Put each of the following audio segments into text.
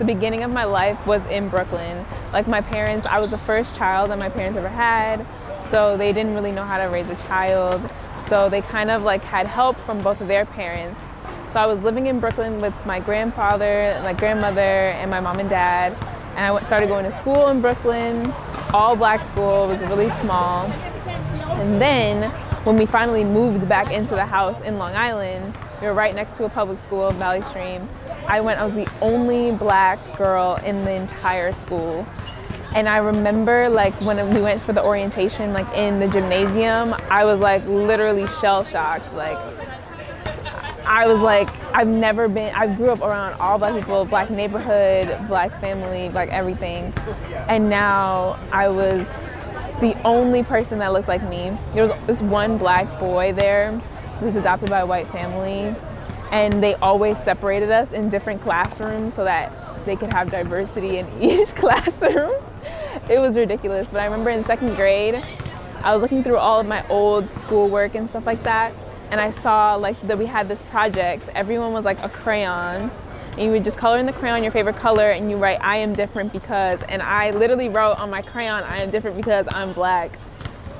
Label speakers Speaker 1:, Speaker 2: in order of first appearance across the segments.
Speaker 1: the beginning of my life was in Brooklyn. Like my parents, I was the first child that my parents ever had, so they didn't really know how to raise a child. So they kind of like had help from both of their parents. So I was living in Brooklyn with my grandfather, my grandmother, and my mom and dad. And I started going to school in Brooklyn, all black school. It was really small. And then when we finally moved back into the house in Long Island, we were right next to a public school, Valley Stream. I was the only black girl in the entire school. And I remember like when we went for the orientation, like in the gymnasium, I was like literally shell shocked. Like I was like, I grew up around all black people, black neighborhood, black family, black everything. And now I was the only person that looked like me. There was this one black boy there who was adopted by a white family. And they always separated us in different classrooms so that they could have diversity in each classroom. It was ridiculous. But I remember in second grade, I was looking through all of my old schoolwork and stuff like that. And I saw like that we had this project. Everyone was like a crayon. And you would just color in the crayon your favorite color and you write, I am different because, and I literally wrote on my crayon, I am different because I'm black.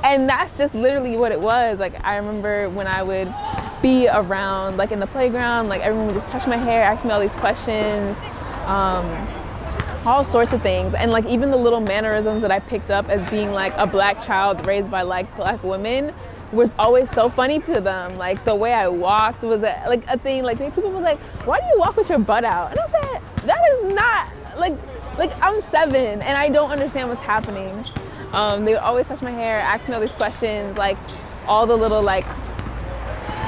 Speaker 1: And that's just literally what it was. Like I remember when I would be around, like in the playground, like everyone would just touch my hair, ask me all these questions, all sorts of things. And like even the little mannerisms that I picked up as being like a black child raised by like black women was always so funny to them. Like the way I walked was like a thing. Like people were like, why do you walk with your butt out? And I said, that is not, like I'm 7 and I don't understand what's happening. They would always touch my hair, ask me all these questions, like all the little like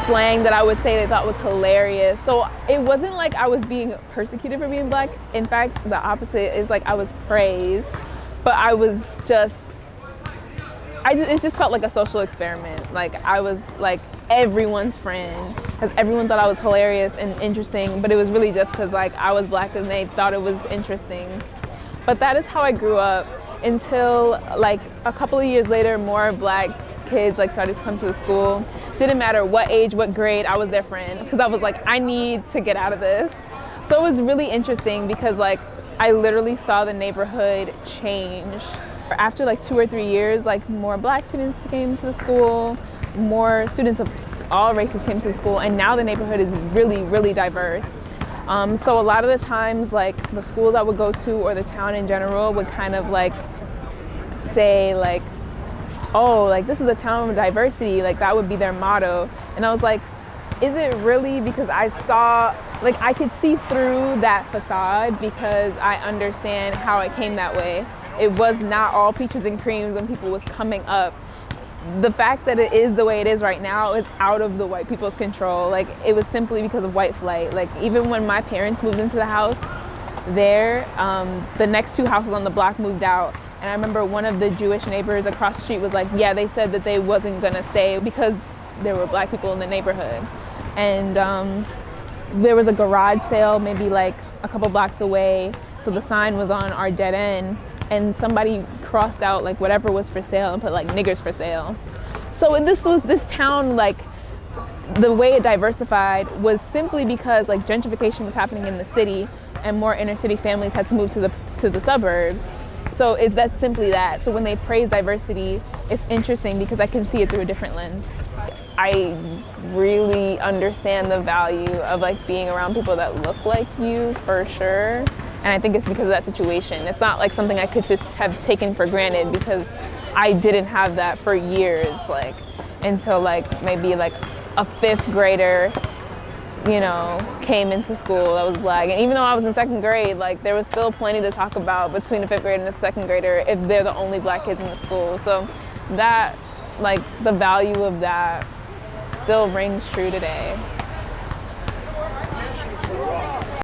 Speaker 1: slang that I would say they thought was hilarious. So it wasn't like I was being persecuted for being black. In fact, the opposite is like I was praised, but I was just, it just felt like a social experiment. Like I was like everyone's friend because everyone thought I was hilarious and interesting, but it was really just because like I was black and they thought it was interesting. But that is how I grew up until like a couple of years later, more black kids like started to come to the school. Didn't matter what age, what grade, I was their friend because I was like, I need to get out of this. So it was really interesting because like I literally saw the neighborhood change. After like 2 or 3 years, like more black students came to the school, more students of all races came to the school, and now the neighborhood is really, really diverse. So a lot of the times, like the schools I would go to or the town in general would kind of like say like, oh, like this is a town of diversity, like that would be their motto. And I was like, is it really? Because I saw, like I could see through that facade because I understand how it came that way. It was not all peaches and creams when people was coming up. The fact that it is the way it is right now is out of the white people's control. Like it was simply because of white flight. Like even when my parents moved into the house there, the next 2 houses on the block moved out. And I remember one of the Jewish neighbors across the street was like, yeah, they said that they wasn't gonna stay because there were black people in the neighborhood. And there was a garage sale maybe like a couple blocks away. So the sign was on our dead end and somebody crossed out like whatever was for sale and put like niggers for sale. So this town, like the way it diversified was simply because like gentrification was happening in the city and more inner city families had to move to the suburbs. So that's simply that. So when they praise diversity, it's interesting because I can see it through a different lens. I really understand the value of like being around people that look like you for sure. And I think it's because of that situation. It's not like something I could just have taken for granted because I didn't have that for years, like until like maybe like a 5th grader, you know, came into school that was black. And even though I was in 2nd grade, like there was still plenty to talk about between the 5th grader and the 2nd grader if they're the only black kids in the school. So that, like the value of that still rings true today.